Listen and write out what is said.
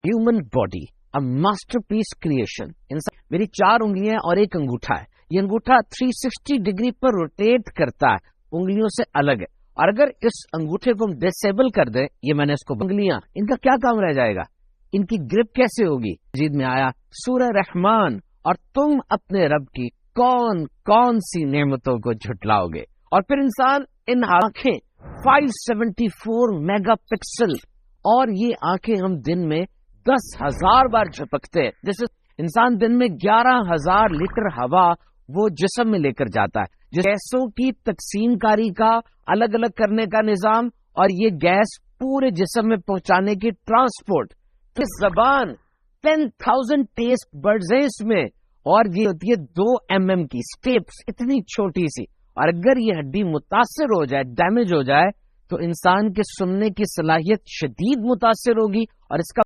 Human body a masterpiece creation. इंसान, मेरी 4 उंगलियां और एक अंगूठा है, ये अंगूठा 360 डिग्री पर रोटेट करता है, उंगलियों से अलग है। और अगर इस अंगूठे को हम डिसेबल कर दें, ये मैंने इसको उंगलियां, इनका क्या काम रह जाएगा, इनकी ग्रिप कैसे होगी। मजीद में आया सूरह रहमान, और तुम अपने रब की कौन कौन सी नेमतों को झुटलाओगे। और फिर इंसान, इन आंखें 574 मेगापिक्सल, और ये आंखें हम दिन में 10,000 बार झपकते हैं। जैसे इंसान दिन में 11,000 लीटर हवा वो जिस्म में लेकर जाता है। गैसों की तकसीमकारी का, अलग अलग करने का निजाम, और ये गैस पूरे जिस्म में पहुंचाने की ट्रांसपोर्ट। इस जबान 10,000 टेस्ट बर्ड्स है इसमें, और ये होती है 2 mm की स्टेप्स, इतनी छोटी सी। और अगर ये हड्डी मुतासिर हो जाए, डैमेज हो जाए, तो इंसान के सुनने की सलाहियत शदीद मुतासिर होगी। और इसका